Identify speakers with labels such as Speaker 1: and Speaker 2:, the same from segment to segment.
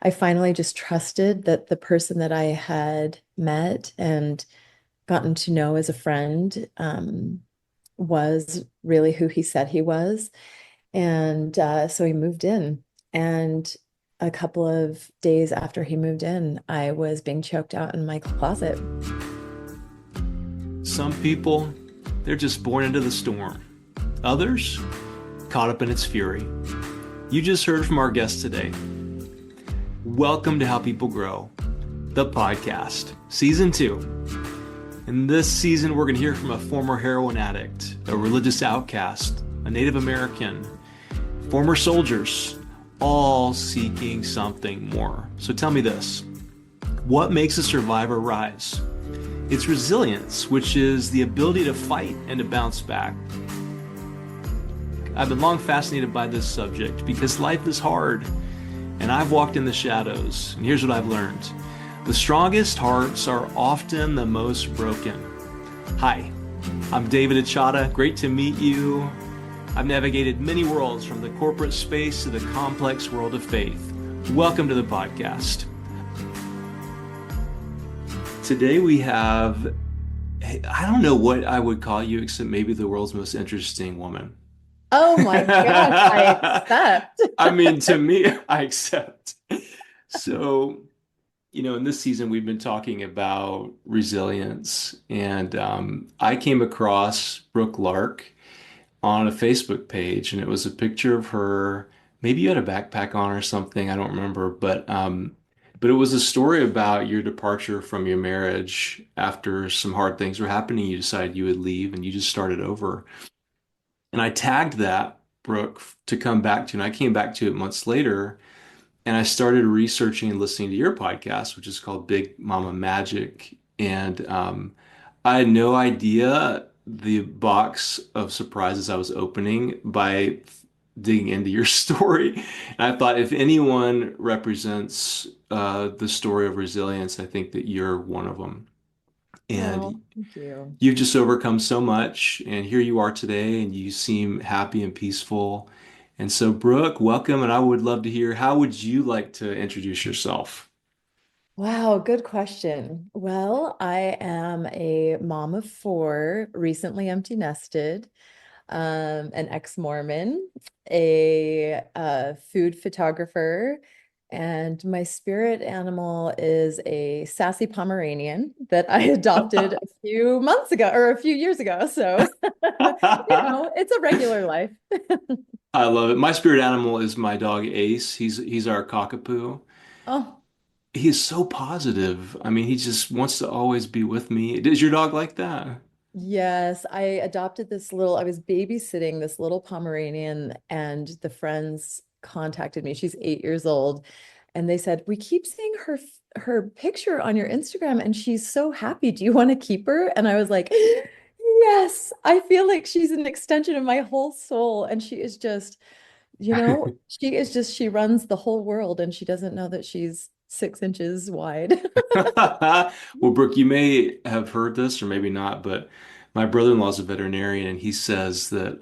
Speaker 1: I finally just trusted that the person that I had met and gotten to know as a friend was really who he said he was. And so he moved in. And a couple of days after he moved in, I was being choked out in my closet.
Speaker 2: Some people, they're just born into the storm. Others, caught up in its fury. You just heard from our guest today. Welcome to How People Grow, the podcast, season 2. In this season, we're going to hear from a former heroin addict, a religious outcast, a Native American, former soldiers, all seeking something more. So tell me this, what makes a survivor rise? It's resilience, which is the ability to fight and to bounce back. I've been long fascinated by this subject because life is hard, and I've walked in the shadows, and here's what I've learned. The strongest hearts are often the most broken. Hi, I'm David Achata. Great to meet you. I've navigated many worlds, from the corporate space to the complex world of faith. Welcome to the podcast. Today we have, I don't know what I would call you except maybe the world's most interesting woman.
Speaker 1: Oh my gosh, I accept.
Speaker 2: I mean, to me, I accept. So, in this season, we've been talking about resilience, and I came across Brooke Lark on a Facebook page, and it was a picture of her. Maybe you had a backpack on or something. I don't remember, but it was a story about your departure from your marriage after some hard things were happening. You decided you would leave, and you just started over. And I tagged that, Brooke, to come back to, and I came back to it months later, and I started researching and listening to your podcast, which is called Big Mama Magic. And I had no idea the box of surprises I was opening by digging into your story. And I thought if anyone represents the story of resilience, I think that you're one of them.
Speaker 1: Oh,
Speaker 2: And
Speaker 1: thank you.
Speaker 2: you've just overcome so much, and here you are today, and you seem happy and peaceful. And so, Brooke, welcome, and I would love to hear, how would you like to introduce yourself?
Speaker 1: Wow, good question. Well, I am a mom of four, recently empty nested, an ex-Mormon, a food photographer, and my spirit animal is a sassy Pomeranian that I adopted a few months ago or a few years ago. So, it's a regular life.
Speaker 2: I love it. My spirit animal is my dog Ace. He's our cockapoo.
Speaker 1: Oh,
Speaker 2: He's so positive. I mean, he just wants to always be with me. Is your dog like that?
Speaker 1: yes, I adopted I was babysitting this little Pomeranian, and the friends contacted me. She's 8 years old, and they said, "We keep seeing her picture on your Instagram, and she's so happy. Do you want to keep her?" And I was like, "Yes, I feel like she's an extension of my whole soul." And she is just, she runs the whole world, and she doesn't know that she's 6 inches wide.
Speaker 2: Well, Brooke, you may have heard this or maybe not, but my brother-in-law is a veterinarian, and he says that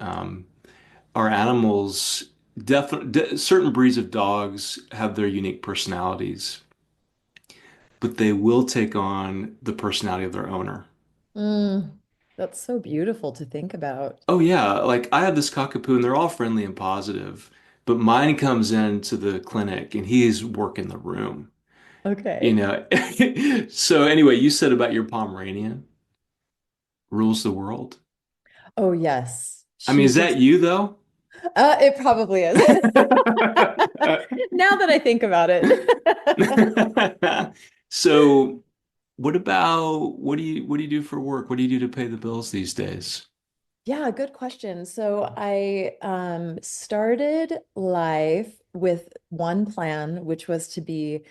Speaker 2: our animals, definitely certain breeds of dogs have their unique personalities, but they will take on the personality of their owner.
Speaker 1: Mm, that's so beautiful to think about.
Speaker 2: Oh yeah, like I have this cockapoo, and they're all friendly and positive, but mine comes into the clinic and he's working the room, you
Speaker 1: Okay.
Speaker 2: know. So anyway, you said about your Pomeranian rules the world.
Speaker 1: Oh, yes.
Speaker 2: I mean,
Speaker 1: She
Speaker 2: is that
Speaker 1: just,
Speaker 2: you though?
Speaker 1: it probably is. Now that I think about it.
Speaker 2: So, what do you do for work? What do you do to pay the bills these days?
Speaker 1: Yeah, good question. So I started life with one plan, which was to be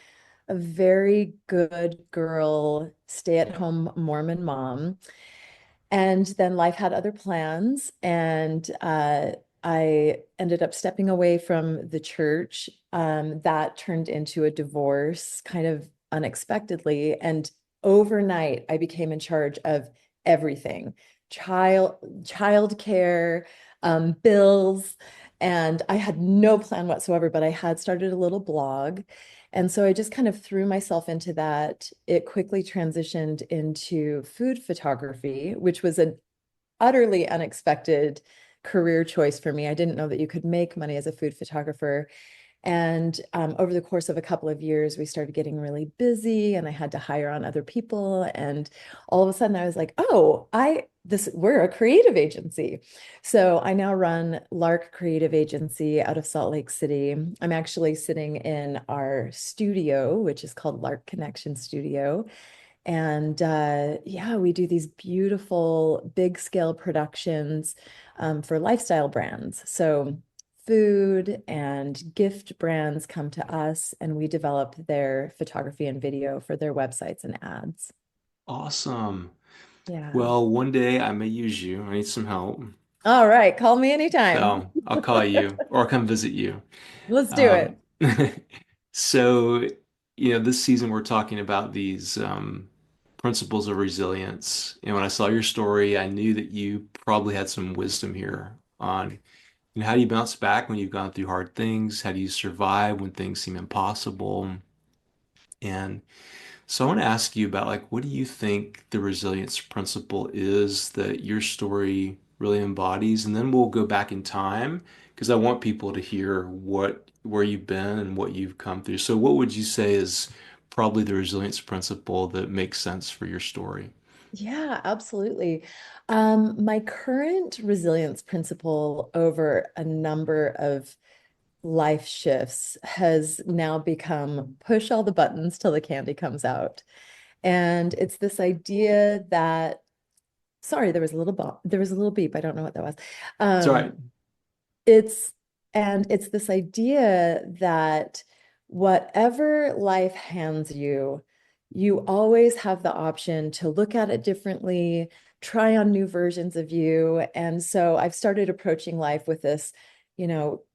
Speaker 1: a very good girl, stay-at-home Mormon mom. And then life had other plans, and I ended up stepping away from the church. That turned into a divorce kind of unexpectedly. And overnight, I became in charge of everything, childcare, bills. And I had no plan whatsoever, but I had started a little blog. And so I just kind of threw myself into that. It quickly transitioned into food photography, which was an utterly unexpected career choice for me. I didn't know that you could make money as a food photographer. And over the course of a couple of years, we started getting really busy and I had to hire on other people. And all of a sudden I was like, oh, we're a creative agency. So I now run Larke Creative Agency out of Salt Lake City. I'm actually sitting in our studio, which is called Larke Connection Studio. And yeah, we do these beautiful big scale productions for lifestyle brands. So food and gift brands come to us and we develop their photography and video for their websites and ads.
Speaker 2: Awesome.
Speaker 1: Yeah.
Speaker 2: Well, one day I may use you. I need some help.
Speaker 1: All right. Call me anytime.
Speaker 2: So I'll call you or I'll come visit you.
Speaker 1: Let's do it.
Speaker 2: Um, so, this season we're talking about these principles of resilience. And when I saw your story, I knew that you probably had some wisdom here on, how do you bounce back when you've gone through hard things? How do you survive when things seem impossible? And so I want to ask you about like what do you think the resilience principle is that your story really embodies? And then we'll go back in time because I want people to hear where you've been and what you've come through. So what would you say is probably the resilience principle that makes sense for your story?
Speaker 1: Yeah, absolutely. My current resilience principle over a number of life shifts has now become push all the buttons till the candy comes out. And it's this idea that, sorry, there was a little beep. I don't know what that was.
Speaker 2: It's all right.
Speaker 1: Um, it's it's this idea that whatever life hands you, you always have the option to look at it differently, try on new versions of you. And so I've started approaching life with this,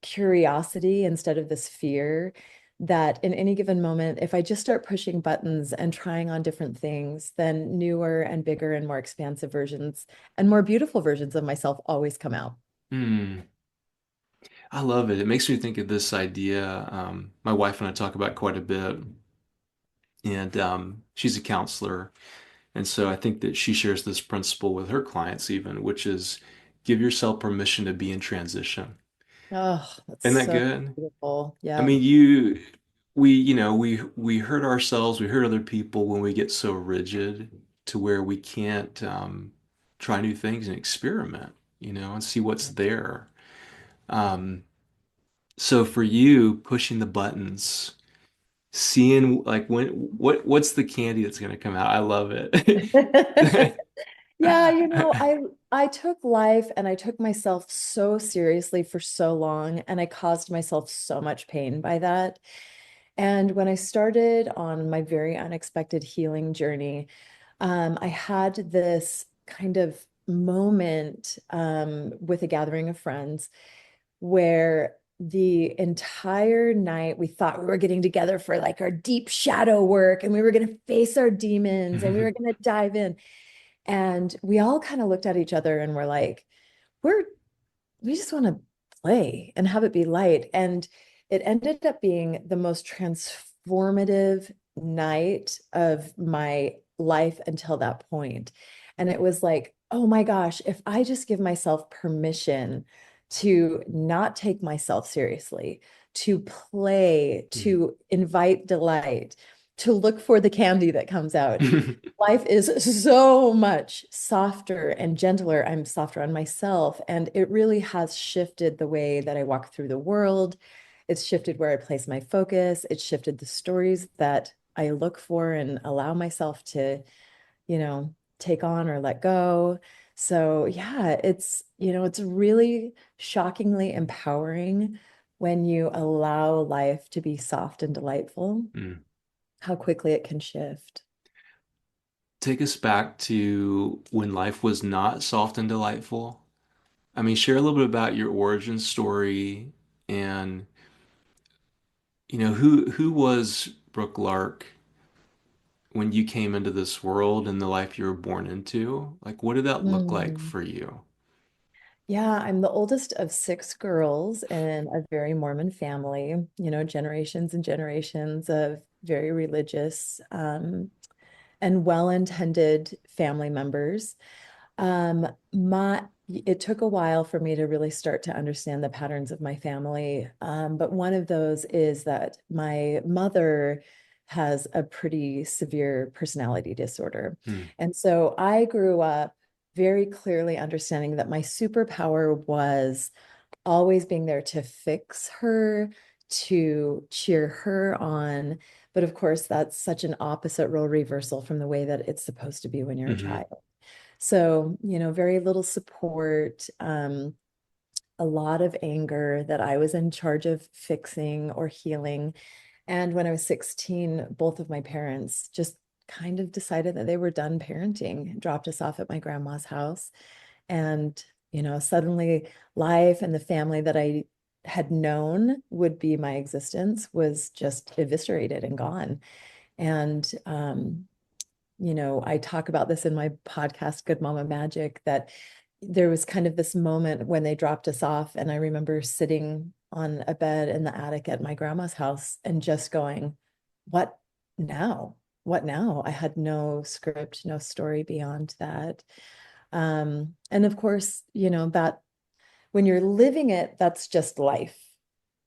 Speaker 1: curiosity instead of this fear that in any given moment, if I just start pushing buttons and trying on different things, then newer and bigger and more expansive versions and more beautiful versions of myself always come out.
Speaker 2: Hmm. I love it. It makes me think of this idea. My wife and I talk about quite a bit, and she's a counselor. And so I think that she shares this principle with her clients even, which is give yourself permission to be in transition.
Speaker 1: Oh, that's
Speaker 2: Isn't that
Speaker 1: so
Speaker 2: good?
Speaker 1: beautiful.
Speaker 2: I
Speaker 1: Yeah.
Speaker 2: mean, we hurt ourselves, we hurt other people when we get so rigid to where we can't try new things and experiment, and see what's there. Um, so for you, pushing the buttons, seeing like what's the candy that's going to come out? I love it.
Speaker 1: Yeah, I took life and I took myself so seriously for so long and I caused myself so much pain by that. And when I started on my very unexpected healing journey, I had this kind of moment with a gathering of friends where the entire night we thought we were getting together for like our deep shadow work and we were going to face our demons and we were going to dive in. And we all kind of looked at each other and were like, we're we just want to play and have it be light. And it ended up being the most transformative night of my life until that point. And it was like, oh my gosh, if I just give myself permission to not take myself seriously, to play, to invite delight, to look for the candy that comes out, life is so much softer and gentler. I'm softer on myself. And it really has shifted the way that I walk through the world. It's shifted where I place my focus. It's shifted the stories that I look for and allow myself to, take on or let go. So, yeah, it's really shockingly empowering when you allow life to be soft and delightful,
Speaker 2: Mm.
Speaker 1: how quickly it can shift.
Speaker 2: Take us back to when life was not soft and delightful. I mean, share a little bit about your origin story and who was Brooke Lark when you came into this world and the life you were born into? Like, what did that look like
Speaker 1: Mm.
Speaker 2: for you?
Speaker 1: Yeah, I'm the oldest of six girls in a very Mormon family, generations and generations of very religious, and well-intended family members. It took a while for me to really start to understand the patterns of my family. But one of those is that my mother has a pretty severe personality disorder.
Speaker 2: Hmm.
Speaker 1: And so I grew up very clearly understanding that my superpower was always being there to fix her, to cheer her on. But of course, that's such an opposite role reversal from the way that it's supposed to be when you're a
Speaker 2: Hmm.
Speaker 1: child. So, very little support, a lot of anger that I was in charge of fixing or healing. And when I was 16, both of my parents just kind of decided that they were done parenting, dropped us off at my grandma's house. And, suddenly life and the family that I had known would be my existence was just eviscerated and gone. And I talk about this in my podcast, Good Mama Magic, that there was kind of this moment when they dropped us off. And I remember sitting on a bed in the attic at my grandma's house and just going, what now? What now? I had no script, no story beyond that. And of course, that when you're living it, that's just life.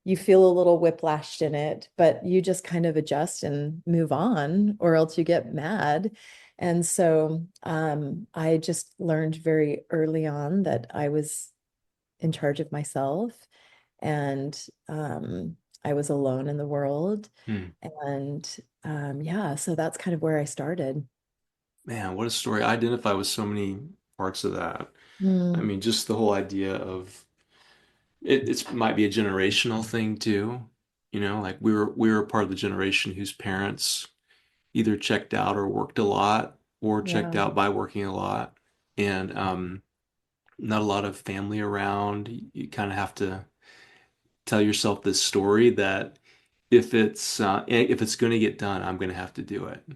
Speaker 1: You feel a little whiplashed in it, but you just kind of adjust and move on, or else you get mad. And so I just learned very early on that I was in charge of myself, and I was alone in the world.
Speaker 2: Hmm.
Speaker 1: And yeah, so that's kind of where I started.
Speaker 2: Man, what a story. I identify with so many parts of that. I
Speaker 1: Mm,
Speaker 2: mean, just the whole idea of it might be a generational thing too. Like we were part of the generation whose parents either checked out or worked a lot or checked
Speaker 1: yeah.
Speaker 2: out by working a lot. And not a lot of family around. You kind of have to tell yourself this story that if it's going to get done, I'm going to have to do it. I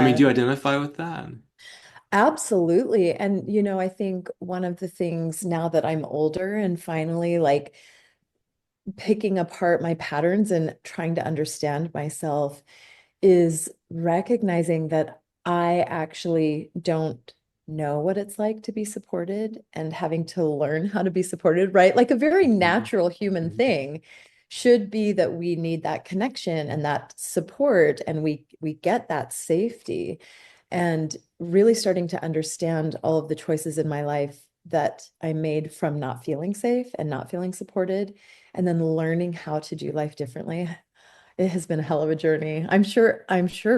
Speaker 2: mean, do
Speaker 1: Yeah.
Speaker 2: you identify with that?
Speaker 1: Absolutely. And, I think one of the things now that I'm older and finally like picking apart my patterns and trying to understand myself is recognizing that I actually don't know what it's like to be supported and having to learn how to be supported, right? Like a very
Speaker 2: Mhm.
Speaker 1: natural human thing should be that we need that connection and that support, and we get that safety. And really starting to understand all of the choices in my life that I made from not feeling safe and not feeling supported, and then learning how to do life differently. It has been a hell of a journey. I'm sure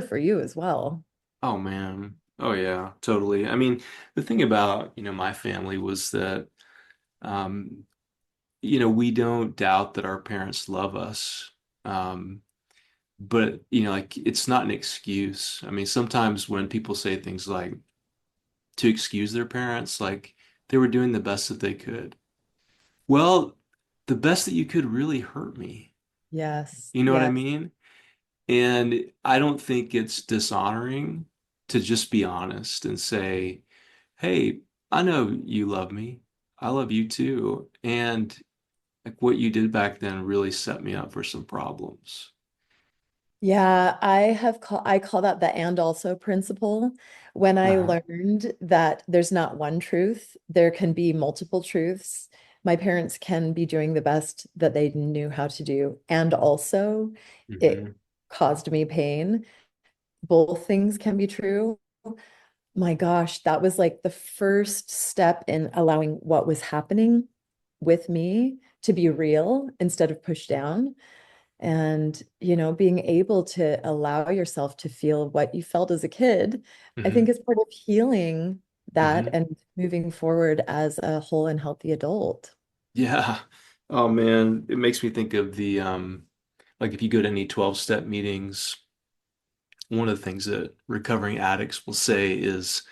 Speaker 1: for you as well.
Speaker 2: Oh man. Oh yeah, totally. I mean, the thing about, my family was that um, we don't doubt that our parents love us. Um, but, like it's not an excuse. I mean, sometimes when people say things like to excuse their parents, like they were doing the best that they could. Well, the best that you could really hurt me.
Speaker 1: Yes,
Speaker 2: You know what I
Speaker 1: yes.
Speaker 2: mean? And I don't think it's dishonoring to just be honest and say, hey, I know you love me. I love you too. And like what you did back then really set me up for some problems.
Speaker 1: Yeah, I call that the and also principle. When I
Speaker 2: Uh-huh.
Speaker 1: learned that there's not one truth, there can be multiple truths. My parents can be doing the best that they knew how to do, and also it
Speaker 2: Hmm.
Speaker 1: caused me pain. Both things can be true. My gosh, that was like the first step in allowing what was happening with me to be real instead of pushed down. And, being able to allow yourself to feel what you felt as a kid, I think
Speaker 2: Hmm.
Speaker 1: is part of healing that
Speaker 2: Hmm.
Speaker 1: and moving forward as a whole and healthy adult.
Speaker 2: Yeah. Oh man, it makes me think of the like if you go to any 12-step meetings, one of the things that recovering addicts will say is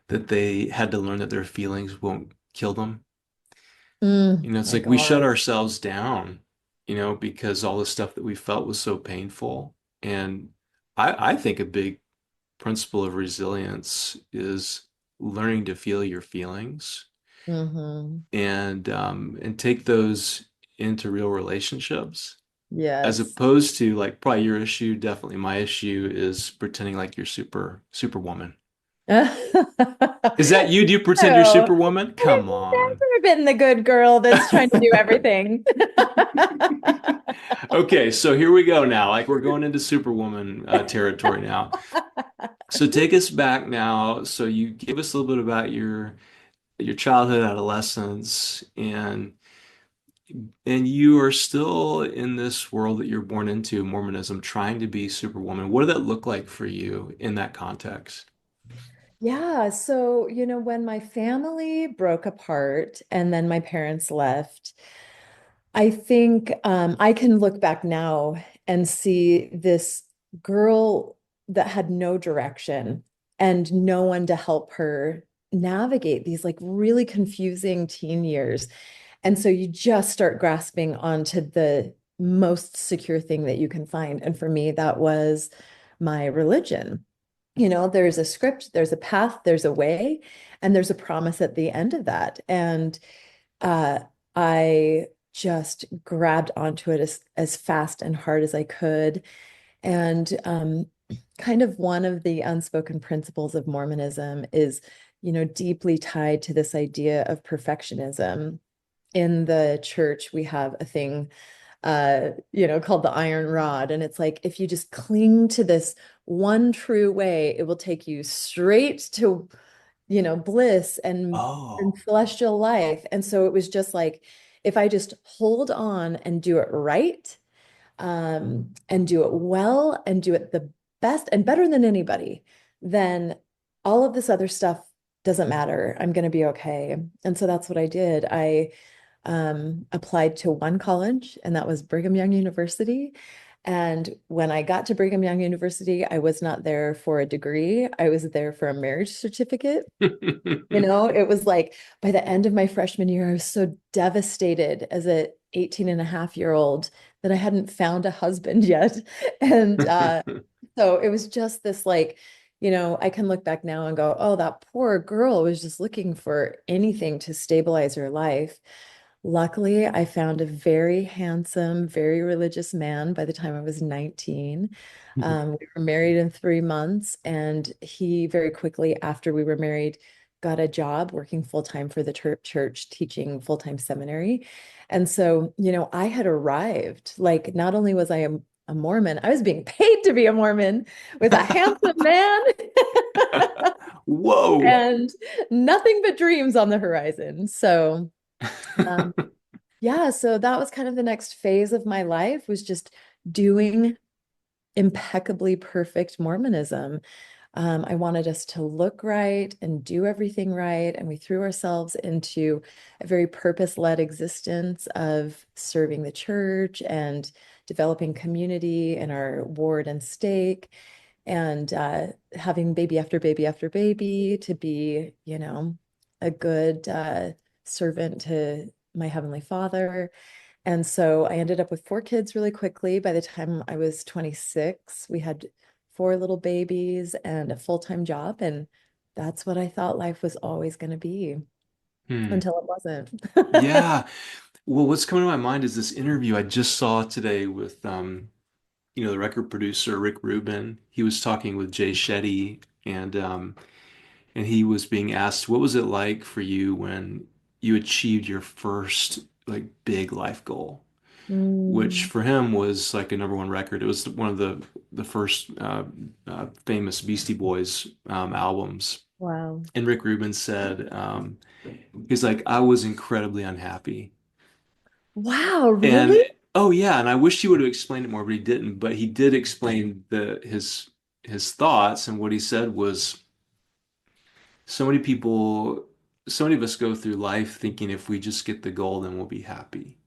Speaker 2: that they had to learn that their feelings won't kill them. It's
Speaker 1: My
Speaker 2: like we shut
Speaker 1: God.
Speaker 2: ourselves down, because all the stuff that we felt was so painful. And I think a big principle of resilience is learning to feel your feelings.
Speaker 1: Hmm.
Speaker 2: and take those into real relationships, as
Speaker 1: Yes.
Speaker 2: opposed to like probably your issue, definitely my issue is pretending like you're superwoman. Is that you? Do you pretend you're
Speaker 1: No,
Speaker 2: superwoman? Come
Speaker 1: I've
Speaker 2: on.
Speaker 1: never been the good girl that's trying to do everything.
Speaker 2: Okay, so here we go now. Like we're going into superwoman territory now. So take us back now. So you gave us a little bit about your childhood, adolescence, and you are still in this world that you're born into, Mormonism, trying to be superwoman. What did that look like for you in that context?
Speaker 1: Yeah, so, when my family broke apart and then my parents left, I think I can look back now and see this girl that had no direction and no one to help her navigate these like really confusing teen years. And so you just start grasping onto the most secure thing that you can find. And for me, that was my religion. There's a script, there's a path, there's a way, and there's a promise at the end of that. And uh, I just grabbed onto it as fast and hard as I could. And kind of one of the unspoken principles of Mormonism is, deeply tied to this idea of perfectionism. In the church, we have a thing called the iron rod. And it's like if you just cling to this one true way, it will take you straight to, bliss and
Speaker 2: Oh.
Speaker 1: celestial life. And so it was just like if I just hold on and do it right, and do it well and do it the best and better than anybody, then all of this other stuff doesn't matter. I'm going to be okay. And so that's what I did. I applied to one college, and that was Brigham Young University. And when I got to Brigham Young University, I was not there for a degree. I was there for a marriage certificate. It was like by the end of my freshman year, I was so devastated as a 18 and a half year old that I hadn't found a husband yet. And so it was just this like, I can look back now and go, oh, that poor girl was just looking for anything to stabilize her life. Luckily, I found a very handsome, very religious man by the time I was 19. We were married in 3 months, and he very quickly after we were married got a job working full time for the church, teaching full time seminary. And so, I had arrived. Like, not only was I a Mormon, I was being paid to be a Mormon with a handsome man
Speaker 2: Whoa.
Speaker 1: and nothing but dreams on the horizon. So, um, yeah, so that was kind of the next phase of my life was just doing impeccably perfect Mormonism. I wanted us to look right and do everything right. And we threw ourselves into a very purpose-led existence of serving the church and developing community in our ward and stake and having baby after baby after baby to be, a good servant to my Heavenly Father. And so I ended up with 4 kids really quickly. By the time I was 26, we had 4 little babies and a full-time job. And that's what I thought life was always going to be
Speaker 2: Hmm.
Speaker 1: until it wasn't.
Speaker 2: Yeah. Well, what's coming to my mind is this interview I just saw today with the record producer Rick Rubin. He was talking with Jay Shetty, and he was being asked, what was it like for you when you achieved your first like big life goal? Which
Speaker 1: Mm,
Speaker 2: for him was like a number one record. It was one of the first famous Beastie Boys albums.
Speaker 1: wow.
Speaker 2: And Rick Rubin said, he's like, I was incredibly unhappy.
Speaker 1: Wow,
Speaker 2: And
Speaker 1: really?
Speaker 2: oh yeah, and I wish he would have explained it more, but he didn't. But he did explain his thoughts, and what he said was so many people, so many of us go through life thinking if we just get the goal, then we'll be happy.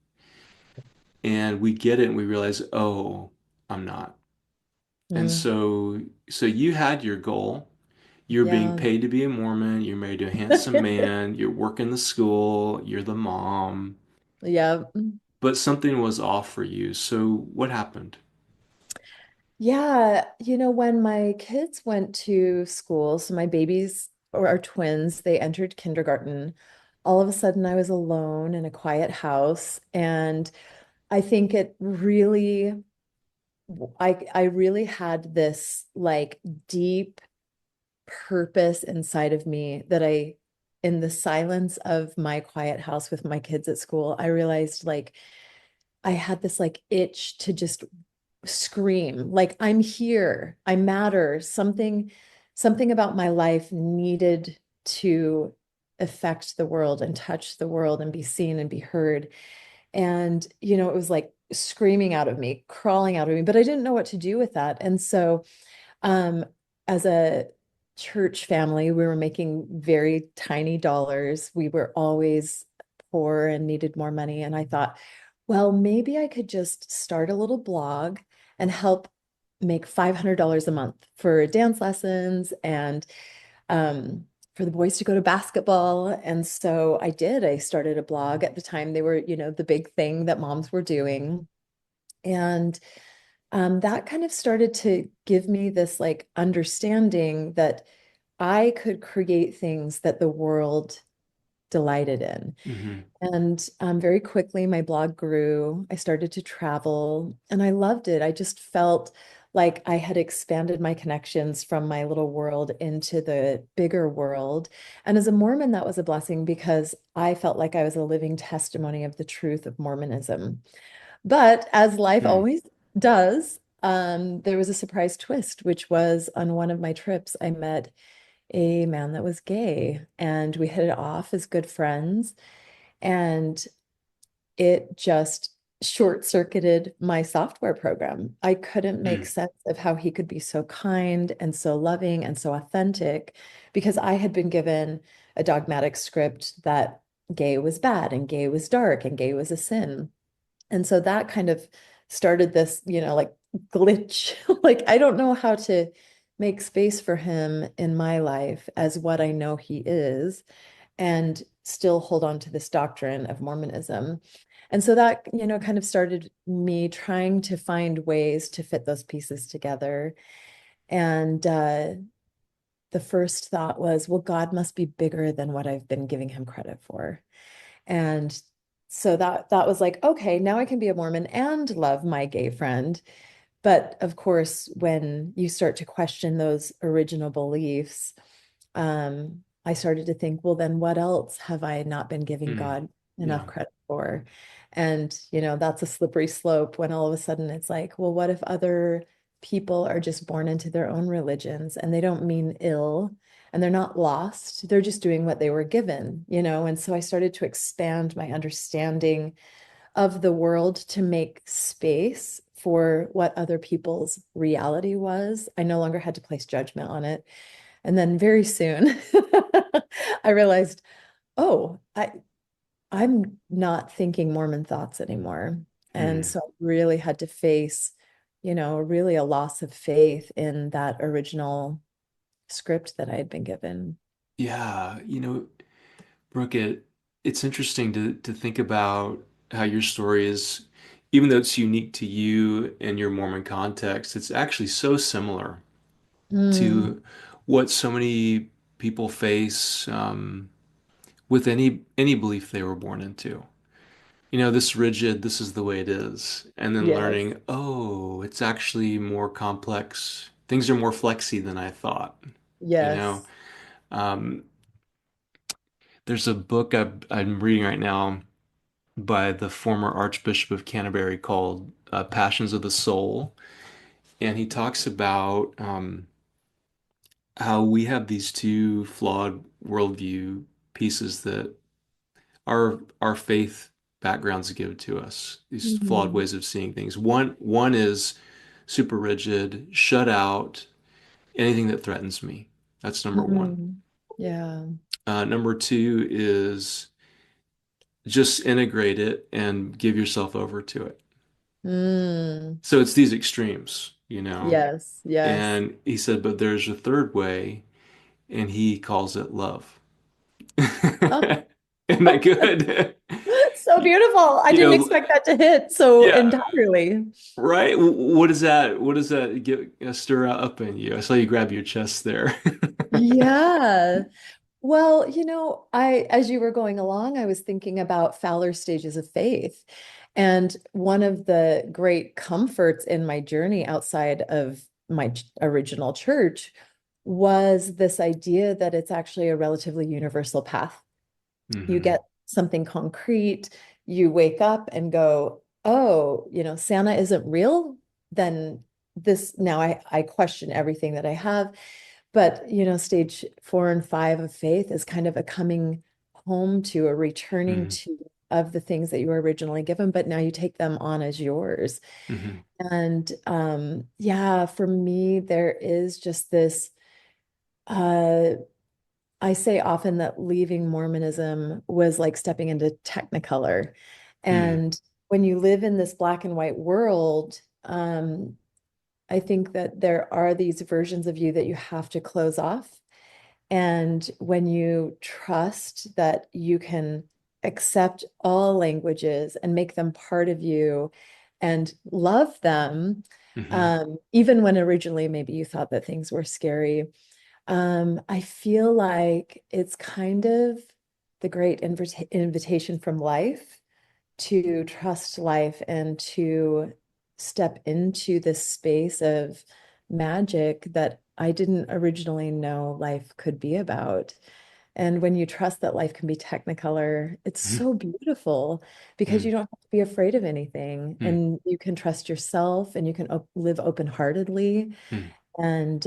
Speaker 2: And we get it and we realize, oh, I'm not. And
Speaker 1: Mm,
Speaker 2: so you had your goal. You're being
Speaker 1: yeah.
Speaker 2: paid to be a Mormon. You're married to a handsome man. You're working the school. You're the mom.
Speaker 1: Yeah.
Speaker 2: But something was off for you. So what happened?
Speaker 1: Yeah, when my kids went to school, so my babies or our twins, they entered kindergarten. all of a sudden I was alone in a quiet house. And I think it really, I really had this like deep purpose inside of me that in the silence of my quiet house with my kids at school, I realized like I had this like itch to just scream, like I'm here, I matter. Something about my life needed to affect the world and touch the world and be seen and be heard. And, it was like screaming out of me, crawling out of me, but I didn't know what to do with that. And so um, as a church family, we were making very tiny dollars. We were always poor and needed more money. And I thought, well, maybe I could just start a little blog and help make $500 a month for dance lessons and for the boys to go to basketball. And so I did. I started a blog at the time. They were, the big thing that moms were doing. And that kind of started to give me this like understanding that I could create things that the world delighted in.
Speaker 2: Hmm.
Speaker 1: And very quickly, my blog grew. I started to travel and I loved it. I just felt like I had expanded my connections from my little world into the bigger world. And as a Mormon, that was a blessing because I felt like I was a living testimony of the truth of Mormonism. But as life always does, there was a surprise twist, which was on one of my trips, I met a man that was gay, and we hit it off as good friends. And it just short-circuited my software program. I couldn't make
Speaker 2: Mm.
Speaker 1: sense of how he could be so kind and so loving and so authentic because I had been given a dogmatic script that gay was bad and gay was dark and gay was a sin. And so that kind of started this, like glitch. Like I don't know how to make space for him in my life as what I know he is and still hold on to this doctrine of Mormonism. And so that, kind of started me trying to find ways to fit those pieces together. And the first thought was, well, God must be bigger than what I've been giving him credit for. And so that was like, okay, now I can be a Mormon and love my gay friend. But of course, when you start to question those original beliefs, I started to think, well, then what else have I not been giving
Speaker 2: Mm.
Speaker 1: God enough
Speaker 2: Yeah.
Speaker 1: credit for? And, that's a slippery slope when all of a sudden it's like, well, what if other people are just born into their own religions and they don't mean ill and they're not lost. They're just doing what they were given, And so I started to expand my understanding of the world to make space for what other people's reality was. I no longer had to place judgment on it. And then very soon I realized, oh, I'm not thinking Mormon thoughts anymore. And
Speaker 2: Mm.
Speaker 1: so I really had to face, really a loss of faith in that original script that I had been given.
Speaker 2: Yeah, Brooke, it's interesting to think about how your story is, even though it's unique to you and your Mormon context, it's actually so similar
Speaker 1: Mm,
Speaker 2: to what so many people face with any belief they were born into. This rigid, this is the way it is, and then
Speaker 1: yes.
Speaker 2: learning, oh, it's actually more complex. Things are more flexy than I thought. You know,
Speaker 1: Yes.
Speaker 2: um, there's a book I'm reading right now by the former Archbishop of Canterbury called Passions of the Soul. And he talks about how we have these two flawed worldview pieces that our faith backgrounds give to us, these flawed
Speaker 1: Mhm.
Speaker 2: ways of seeing things. One is super rigid, shut out anything that threatens me. That's number one.
Speaker 1: Mm, yeah.
Speaker 2: Number two is just integrate it and give yourself over to it.
Speaker 1: Mm,
Speaker 2: So it's these extremes.
Speaker 1: yes. Yes.
Speaker 2: And he said, but there's a third way, and he calls it love.
Speaker 1: Oh,
Speaker 2: Isn't that good?
Speaker 1: so beautiful. I
Speaker 2: You
Speaker 1: didn't
Speaker 2: know,
Speaker 1: expect that to hit so
Speaker 2: yeah,
Speaker 1: entirely.
Speaker 2: right? What is that? What does that get stir up in you? I saw you grab your chest there.
Speaker 1: Yeah. Well, as you were going along, I was thinking about Fowler stages of faith. And one of the great comforts in my journey outside of my original church was this idea that it's actually a relatively universal path. You
Speaker 2: Hmm.
Speaker 1: get something concrete, you wake up and go, oh, Santa isn't real, then now I question everything that I have. But, stage 4 and 5 of faith is kind of a coming home to, a returning
Speaker 2: Hmm.
Speaker 1: to of the things that you were originally given, but now you take them on as yours.
Speaker 2: Hmm.
Speaker 1: And yeah, for me, there is just this uh I say often that leaving Mormonism was like stepping into Technicolor.
Speaker 2: Hmm.
Speaker 1: And when you live in this black and white world, I think that there are these versions of you that you have to close off. And when you trust that you can accept all languages and make them part of you and love them,
Speaker 2: Hmm.
Speaker 1: even when originally maybe you thought that things were scary, I feel like it's kind of the great invitation from life to trust life and to step into this space of magic that I didn't originally know life could be about. And when you trust that life can be Technicolor, it's so beautiful because
Speaker 2: Hmm.
Speaker 1: you don't have to be afraid of anything
Speaker 2: Hmm.
Speaker 1: and you can trust yourself and you can live open-heartedly
Speaker 2: Hmm.
Speaker 1: and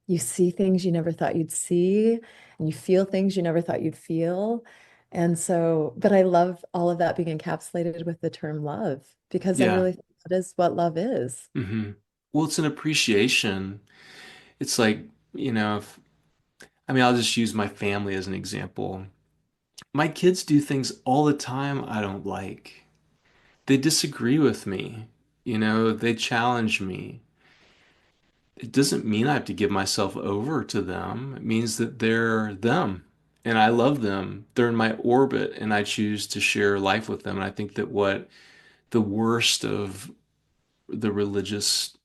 Speaker 1: you see things you never thought you'd see, and you feel things you never thought you'd feel. And so, but I love all of that being encapsulated with the term love because I
Speaker 2: Yeah.
Speaker 1: really think that is what love is.
Speaker 2: Hmm. Well, it's an appreciation. It's like, if, I mean, I'll just use my family as an example. My kids do things all the time I don't like. They disagree with me. They challenge me. It doesn't mean I have to give myself over to them. It means that they're them and I love them. They're in my orbit and I choose to share life with them. And I think that what the worst of the religious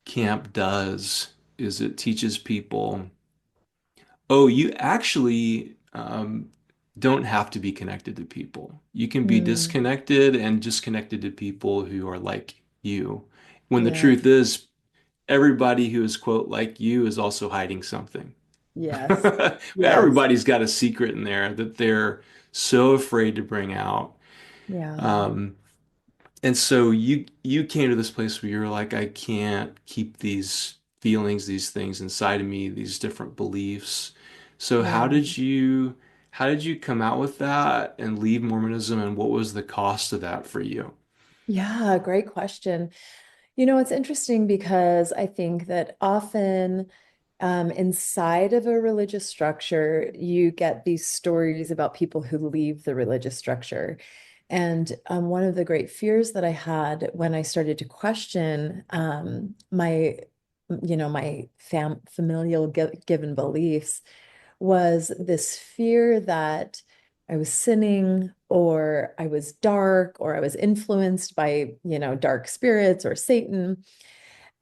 Speaker 2: camp does is it teaches people, oh, you actually don't have to be connected to people. You can be
Speaker 1: Mm,
Speaker 2: disconnected and just connected to people who are like you. When the
Speaker 1: yeah.
Speaker 2: truth is, everybody who is, quote, like you is also hiding something.
Speaker 1: Yes. Yes.
Speaker 2: Everybody's got a secret in there that they're so afraid to bring out.
Speaker 1: Yeah.
Speaker 2: Um, and so you came to this place where you're like, I can't keep these feelings, these things inside of me, these different beliefs. So
Speaker 1: Yeah.
Speaker 2: how did you come out with that and leave Mormonism, and what was the cost of that for you?
Speaker 1: Yeah, great question. It's interesting because I think that often inside of a religious structure, you get these stories about people who leave the religious structure. And one of the great fears that I had when I started to question my familial given beliefs was this fear that I was sinning or I was dark or I was influenced by, dark spirits or Satan.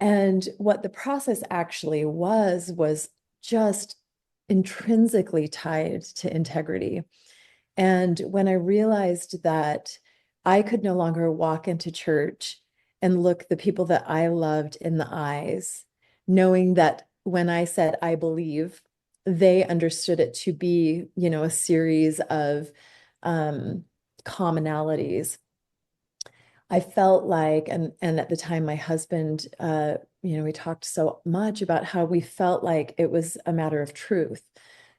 Speaker 1: And what the process actually was just intrinsically tied to integrity. And when I realized that I could no longer walk into church and look the people that I loved in the eyes, knowing that when I said I believe, they understood it to be, a series of um, commonalities. I felt like, and at the time, my husband, we talked so much about how we felt like it was a matter of truth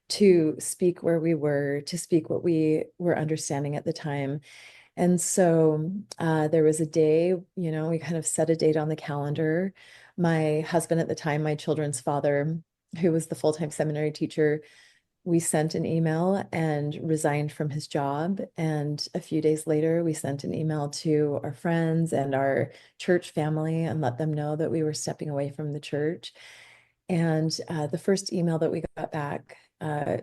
Speaker 1: to speak where we were, to speak what we were understanding at the time. And so there was a day, we kind of set a date on the calendar. My husband at the time, my children's father, who was the full-time seminary teacher, we sent an email and resigned from his job. And a few days later, we sent an email to our friends and our church family and let them know that we were stepping away from the church. And the first email that we got back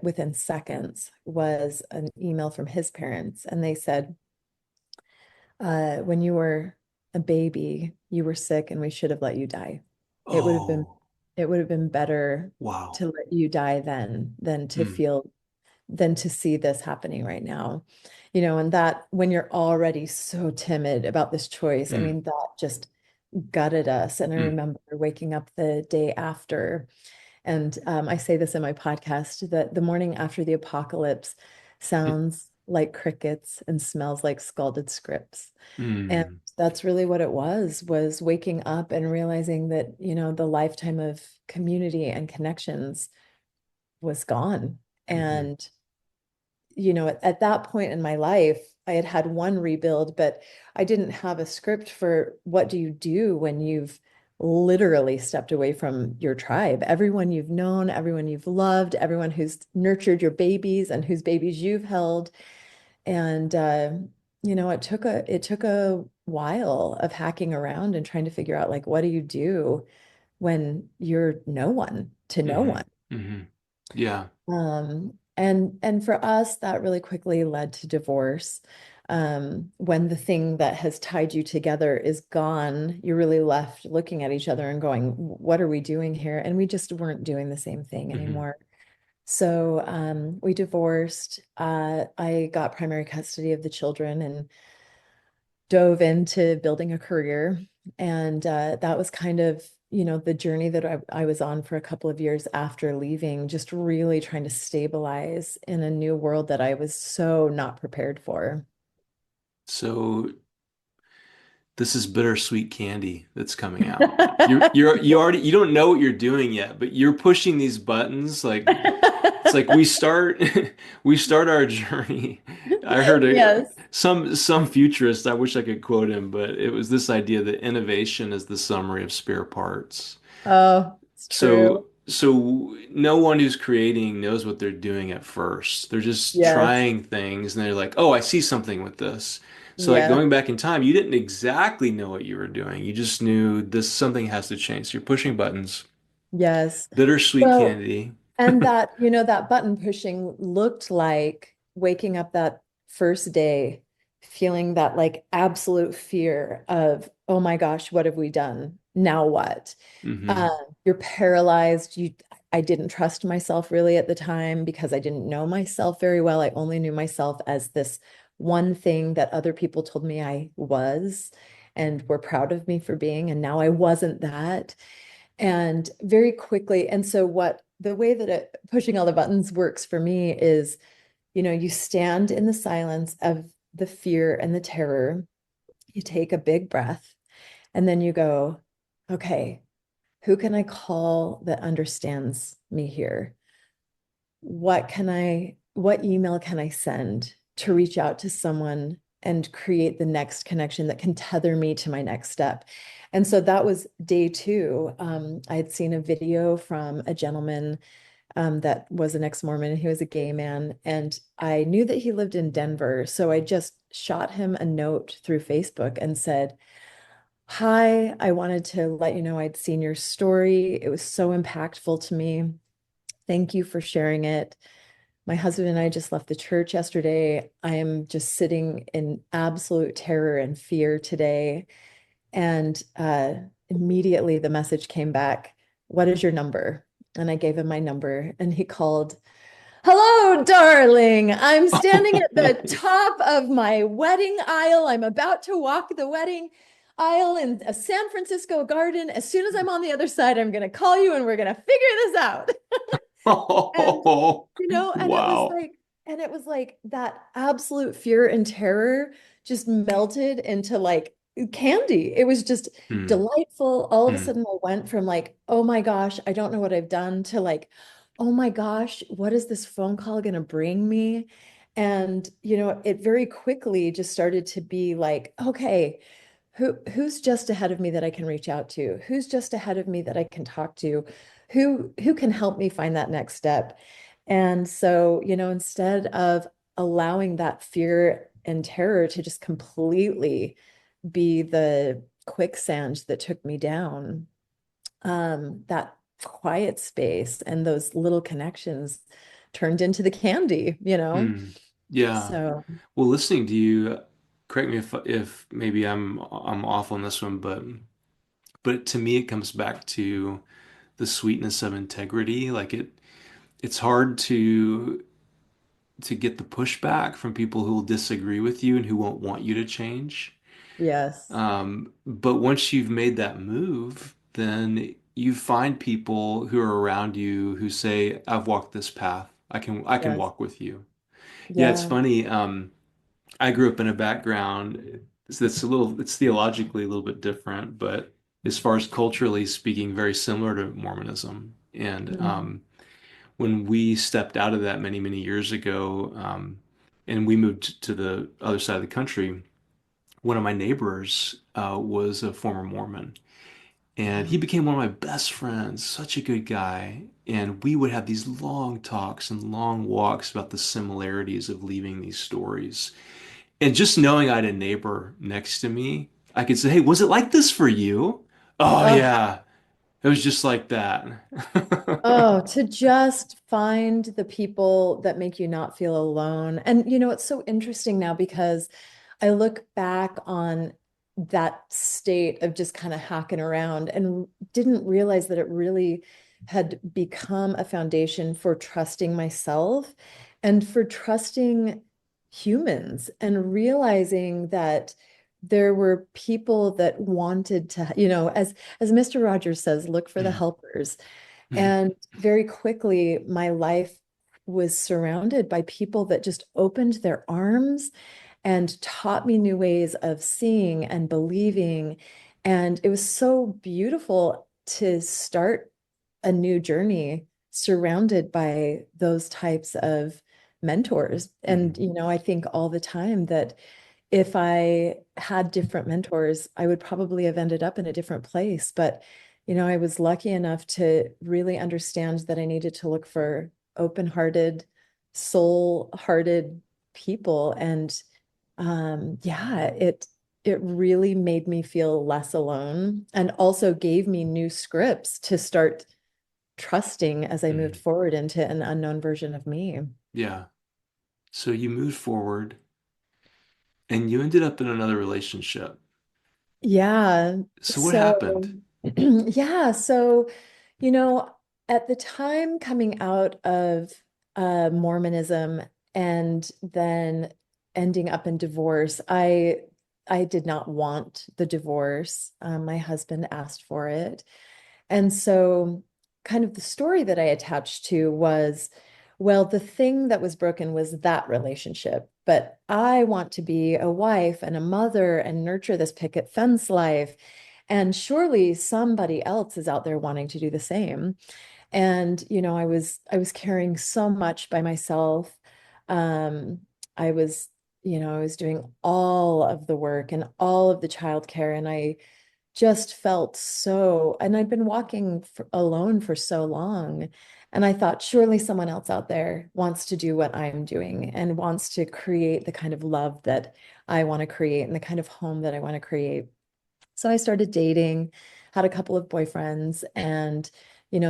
Speaker 1: within seconds was an email from his parents. And they said, when you were a baby, you were sick and we should have let you die. It would have been
Speaker 2: Oh.
Speaker 1: it would have been better
Speaker 2: Wow.
Speaker 1: to let you die then than to
Speaker 2: Mm,
Speaker 1: feel than to see this happening right now. You know, and that when you're already so timid about this choice, I
Speaker 2: mm,
Speaker 1: mean, that just gutted us. And I
Speaker 2: mm,
Speaker 1: remember waking up the day after, and I say this in my podcast that the morning after the apocalypse sounds like crickets and smells like scalded scripts. And
Speaker 2: mm,
Speaker 1: that's really what it was waking up and realizing that, you know, the lifetime of community and connections was gone.
Speaker 2: mm,
Speaker 1: And, you know, at that point in my life, I had had one rebuild, but I didn't have a script for what do you do when you've literally stepped away from your tribe, everyone you've known, everyone you've loved, everyone who's nurtured your babies and whose babies you've held. And you know, it took a while of hacking around and trying to figure out like what do you do when you're no one to no
Speaker 2: mm,
Speaker 1: one.
Speaker 2: mm. Yeah.
Speaker 1: And for us, that really quickly led to divorce. When the thing that has tied you together is gone, you're really left looking at each other and going, "What are we doing here?" And we just weren't doing the same thing
Speaker 2: Mm,
Speaker 1: anymore. So we divorced. I got primary custody of the children and dove into building a career. And that was kind of, you know, the journey that I was on for a couple of years after leaving, just really trying to stabilize in a new world that I was so not prepared for.
Speaker 2: so this is bittersweet candy that's coming out. You already you don't know what you're doing yet, but you're pushing these buttons like it's like we start we start our journey. I heard
Speaker 1: Yes.
Speaker 2: some futurist, I wish I could quote him, but it was this idea that innovation is the summary of spare parts.
Speaker 1: Oh, it's true.
Speaker 2: So no one who's creating knows what they're doing at first. They're just
Speaker 1: Yes.
Speaker 2: trying things and they're like, "Oh, I see something with this." So like
Speaker 1: Yeah.
Speaker 2: going back in time, you didn't exactly know what you were doing. You just knew this something has to change. So you're pushing buttons.
Speaker 1: Yes.
Speaker 2: Bittersweet
Speaker 1: Well,
Speaker 2: candy.
Speaker 1: and that, you know, that button pushing looked like waking up that first day, feeling that like absolute fear of, oh my gosh, what have we done? Now what?
Speaker 2: Hmm.
Speaker 1: Uh, you're paralyzed. I didn't trust myself really at the time because I didn't know myself very well. I only knew myself as this one thing that other people told me I was and were proud of me for being. And now I wasn't that. And very quickly, and so what the way that pushing all the buttons works for me is, you know, you stand in the silence of the fear and the terror, you take a big breath, and then you go, okay, who can I call that understands me here? What email can I send to reach out to someone and create the next connection that can tether me to my next step? And so that was day two. I had seen a video from a gentleman that was an ex-Mormon. He was a gay man, and I knew that he lived in Denver. So I just shot him a note through Facebook and said, "Hi, I wanted to let you know I'd seen your story. It was so impactful to me. Thank you for sharing it. My husband and I just left the church yesterday. I am just sitting in absolute terror and fear today." And immediately the message came back, "What is your number?" And I gave him my number, and he called, "Hello, darling. I'm standing at the top of my wedding aisle. I'm about to walk the wedding aisle in a San Francisco garden. As soon as I'm on the other side, I'm going to call you and we're going to figure this out." And
Speaker 2: Oh,
Speaker 1: you know,
Speaker 2: wow.
Speaker 1: and it was like that absolute fear and terror just melted into like candy. It was just
Speaker 2: Hmm.
Speaker 1: delightful. All of a
Speaker 2: Hmm.
Speaker 1: sudden, I went from like, oh my gosh, I don't know what I've done to like, oh my gosh, what is this phone call going to bring me? And, you know, it very quickly just started to be like, okay, who's just ahead of me that I can reach out to? Who's just ahead of me that I can talk to? Who can help me find that next step? And so, you know, instead of allowing that fear and terror to just completely be the quicksand that took me down, that quiet space and those little connections turned into the candy, you know?
Speaker 2: Hmm. Yeah.
Speaker 1: So,
Speaker 2: Well, listening to you, correct me if maybe I'm off on this one, but to me it comes back to the sweetness of integrity. Like it's hard to get the pushback from people who will disagree with you and who won't want you to change.
Speaker 1: Yes.
Speaker 2: But once you've made that move, then you find people who are around you who say, I've walked this path. I can
Speaker 1: Yes.
Speaker 2: walk with you. Yeah, it's
Speaker 1: Yeah.
Speaker 2: funny. I grew up in a background it's theologically a little bit different, but as far as culturally speaking, very similar to Mormonism. And
Speaker 1: Mm.
Speaker 2: when we stepped out of that many, many years ago, and we moved to the other side of the country, one of my neighbors was a former Mormon. And he
Speaker 1: Wow.
Speaker 2: became one of my best friends, such a good guy. And we would have these long talks and long walks about the similarities of leaving these stories. And just knowing I had a neighbor next to me, I could say, hey, was it like this for you? Oh,
Speaker 1: Oh,
Speaker 2: yeah, it was just like that.
Speaker 1: oh, to just find the people that make you not feel alone. And it's so interesting now because I look back on that state of just kind of hacking around and didn't realize that it really had become a foundation for trusting myself and for trusting humans and realizing that there were people that wanted to, as Mr. Rogers says, look for the
Speaker 2: Mm,
Speaker 1: helpers.
Speaker 2: mm,
Speaker 1: And very quickly, my life was surrounded by people that just opened their arms and taught me new ways of seeing and believing. And it was so beautiful to start a new journey surrounded by those types of mentors. And,
Speaker 2: mm,
Speaker 1: I think all the time that if I had different mentors, I would probably have ended up in a different place. But, I was lucky enough to really understand that I needed to look for open-hearted, soul-hearted people. And yeah, it really made me feel less alone and also gave me new scripts to start trusting as I moved
Speaker 2: mm.
Speaker 1: forward into an unknown version of me.
Speaker 2: Yeah. So you moved forward and you ended up in another relationship.
Speaker 1: Yeah.
Speaker 2: So what happened?
Speaker 1: So, yeah. So, you know, at the time coming out of Mormonism and then ending up in divorce, I did not want the divorce. My husband asked for it. And so, kind of the story that I attached to was, well, the thing that was broken was that relationship. But I want to be a wife and a mother and nurture this picket fence life. And surely somebody else is out there wanting to do the same. And, I was carrying so much by myself. Um, I was, I was doing all of the work and all of the childcare, and I just felt so, and I'd been walking alone for so long. And I thought, surely someone else out there wants to do what I'm doing and wants to create the kind of love that I want to create and the kind of home that I want to create. So I started dating, had a couple of boyfriends, and,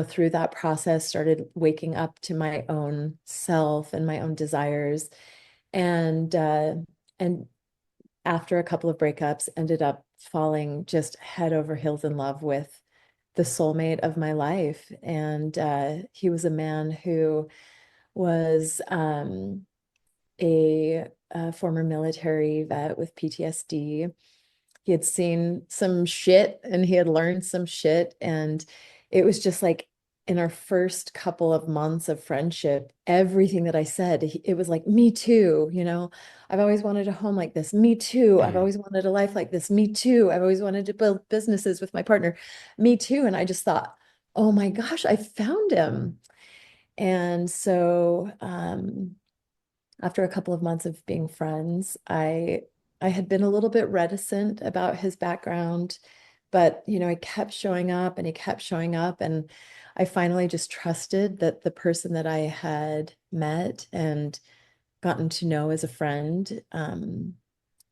Speaker 1: through that process, started waking up to my own self and my own desires. And after a couple of breakups, ended up falling just head over heels in love with the soulmate of my life. And he was a man who was a former military vet with PTSD. He had seen some shit and he had learned some shit. And it was just like in our first couple of months of friendship, everything that I said, it was like, me too. I've always wanted a home like this. Me too. I've
Speaker 2: Mm,
Speaker 1: always wanted a life like this. Me too. I've always wanted to build businesses with my partner. Me too. And I just thought, oh my gosh, I found him. And so, after a couple of months of being friends, I had been a little bit reticent about his background, but I kept showing up and he kept showing up, and I finally just trusted that the person that I had met and gotten to know as a friend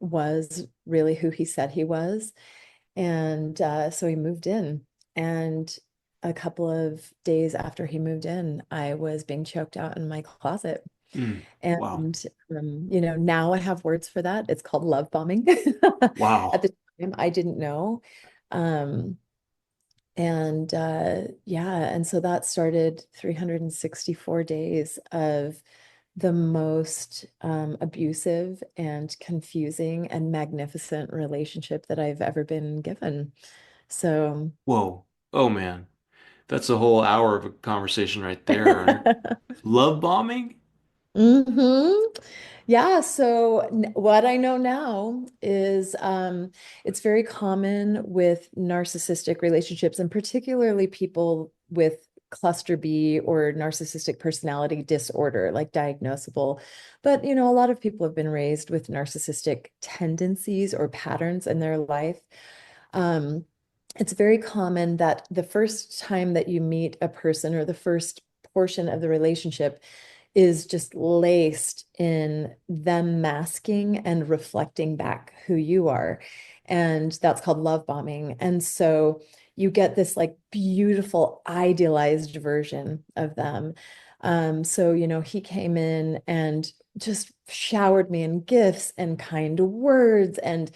Speaker 1: was really who he said he was. And so he moved in, and a couple of days after he moved in, I was being choked out in my closet.
Speaker 2: mm. Wow.
Speaker 1: And now I have words for that. It's called love bombing. At
Speaker 2: Wow.
Speaker 1: the time, I didn't know. Um, And yeah, and so that started 364 days of the most abusive and confusing and magnificent relationship that I've ever been given. So,
Speaker 2: Whoa. Oh man. That's a whole hour of a conversation right there. Love bombing?
Speaker 1: hmm Yeah, so what I know now is it's very common with narcissistic relationships, and particularly people with cluster B or narcissistic personality disorder, like diagnosable. But, a lot of people have been raised with narcissistic tendencies or patterns in their life. Um, it's very common that the first time that you meet a person or the first portion of the relationship is just laced in them masking and reflecting back who you are. And that's called love bombing. And so you get this like beautiful idealized version of them. So, he came in and just showered me in gifts and kind words. And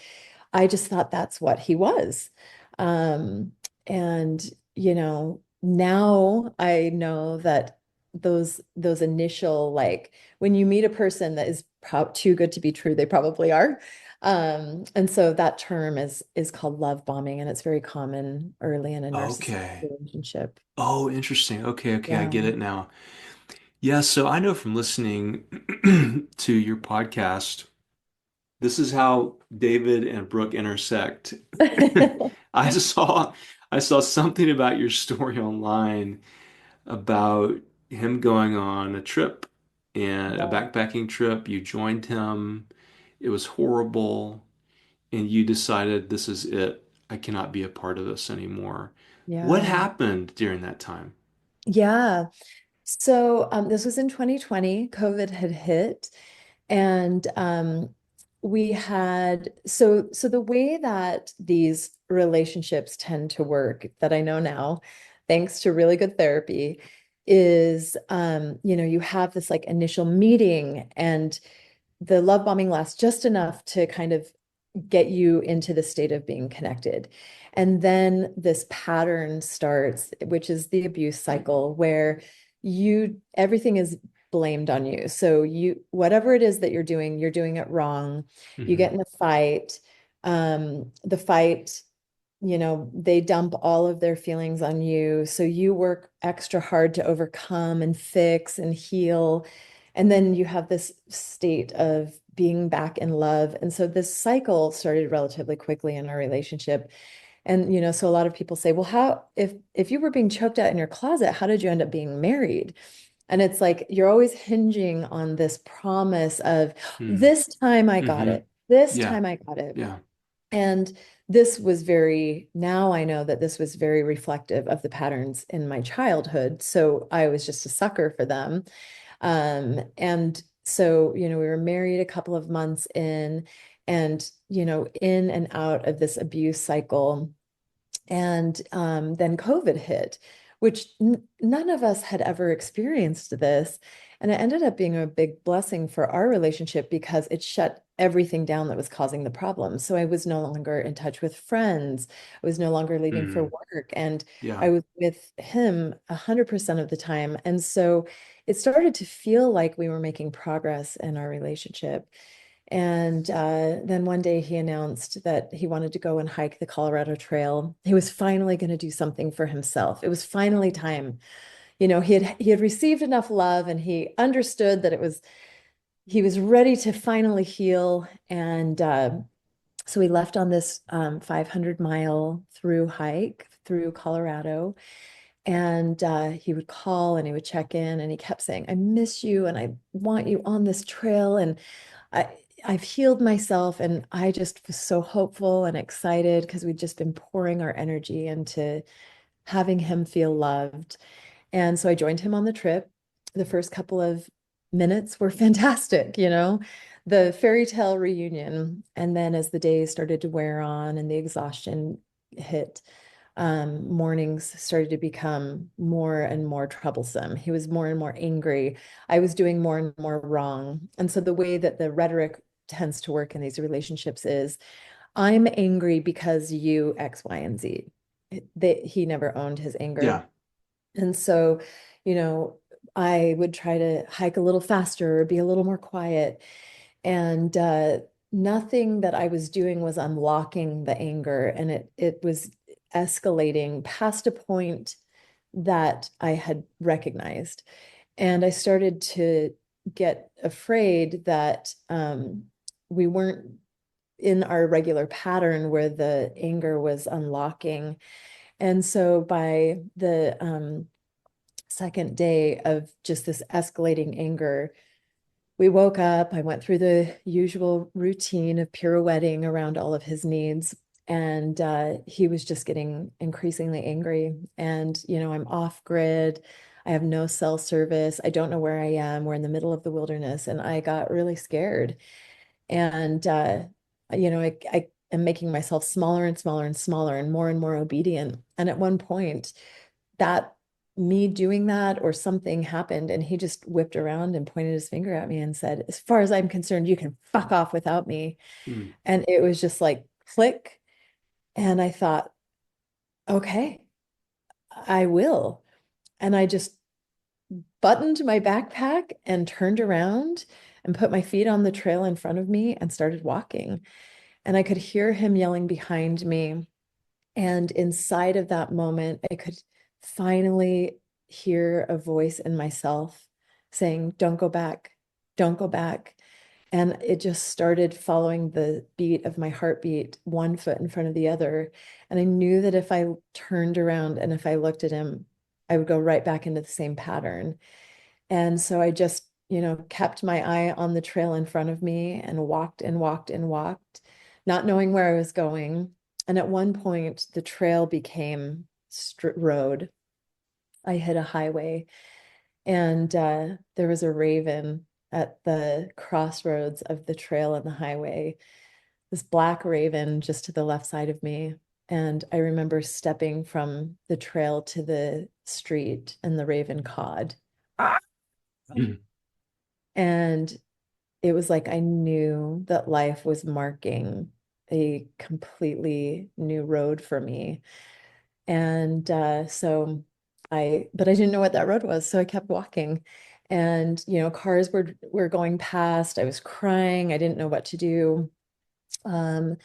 Speaker 1: I just thought that's what he was. Um, and, now I know that those initial like when you meet a person that is too good to be true, they probably are. And so that term is called love bombing, and it's very common early in a narcissistic
Speaker 2: Okay.
Speaker 1: relationship.
Speaker 2: Oh, interesting. Okay, okay, I get
Speaker 1: Yeah.
Speaker 2: it now. Yeah, so I know from listening to your podcast, this is how David and Brooke intersect. I saw I saw something about your story online about him going on a trip and a
Speaker 1: Yeah.
Speaker 2: backpacking trip. You joined him. It was horrible, and you decided this is it. I cannot be a part of this anymore. What
Speaker 1: Yeah.
Speaker 2: happened during that time?
Speaker 1: Yeah. So this was in 2020. COVID had hit, and we had so the way that these relationships tend to work that I know now, thanks to really good therapy, is you have this like initial meeting, and the love bombing lasts just enough to kind of get you into the state of being connected. And then this pattern starts, which is the abuse cycle, where everything is blamed on you. So whatever it is that you're doing it wrong. You
Speaker 2: Hmm.
Speaker 1: get in a fight. The fight, they dump all of their feelings on you. So you work extra hard to overcome and fix and heal. And then you have this state of being back in love. And so this cycle started relatively quickly in our relationship. And so a lot of people say, well, how if you were being choked out in your closet, how did you end up being married? And it's like you're always hinging on this promise of
Speaker 2: Hmm.
Speaker 1: this time I got
Speaker 2: Hmm.
Speaker 1: it. This
Speaker 2: Yeah.
Speaker 1: time I got it.
Speaker 2: Yeah.
Speaker 1: And this was now I know that this was very reflective of the patterns in my childhood. So I was just a sucker for them. And so, we were married a couple of months in, and, in and out of this abuse cycle. And then COVID hit, which none of us had ever experienced this. And it ended up being a big blessing for our relationship because it shut everything down that was causing the problem. So I was no longer in touch with friends. I was no longer leaving for
Speaker 2: Hmm.
Speaker 1: work. And
Speaker 2: Yeah.
Speaker 1: I was with him 100% of the time. And so it started to feel like we were making progress in our relationship. And then one day he announced that he wanted to go and hike the Colorado Trail. He was finally going to do something for himself. It was finally time. He had received enough love, and he understood that he was ready to finally heal. And so we left on this 500-mile through hike through Colorado. And he would call and he would check in, and he kept saying, I miss you and I want you on this trail. And I I've healed myself, and I just was so hopeful and excited because we'd just been pouring our energy into having him feel loved. And so I joined him on the trip. The first couple of minutes were fantastic, the fairy tale reunion. And then as the days started to wear on and the exhaustion hit, mornings started to become more and more troublesome. He was more and more angry. I was doing more and more wrong. And so the way that the rhetoric tends to work in these relationships is I'm angry because you X, Y, and Z. he never owned his anger.
Speaker 2: Yeah.
Speaker 1: And so, you know, I would try to hike a little faster or be a little more quiet. And nothing that I was doing was unlocking the anger. And it was escalating past a point that I had recognized. And I started to get afraid that we weren't in our regular pattern where the anger was unlocking. And so by the second day of just this escalating anger, we woke up. I went through the usual routine of pirouetting around all of his needs. And he was just getting increasingly angry. And, I'm off grid. I have no cell service. I don't know where I am. We're in the middle of the wilderness. And I got really scared. And, I am making myself smaller and smaller and smaller and more obedient. And at one point, that me doing that or something happened and he just whipped around and pointed his finger at me and said, as far as I'm concerned, you can fuck off without me.
Speaker 2: Mm.
Speaker 1: And it was just like click. And I thought, okay, I will. And I just buttoned my backpack and turned around and put my feet on the trail in front of me and started walking. And I could hear him yelling behind me. And inside of that moment, I could finally hear a voice in myself saying, don't go back, don't go back. And it just started following the beat of my heartbeat, one foot in front of the other. And I knew that if I turned around and if I looked at him, I would go right back into the same pattern. And so I just, kept my eye on the trail in front of me and walked and walked and walked, not knowing where I was going. And at one point, the trail became road. I hit a highway, and there was a raven at the crossroads of the trail and the highway, this black raven just to the left side of me. And I remember stepping from the trail to the street, and the raven cawed.
Speaker 2: Mm.
Speaker 1: And it was like I knew that life was marking a completely new road for me. And but I didn't know what that road was. So I kept walking. And, cars were going past. I was crying. I didn't know what to do. Um,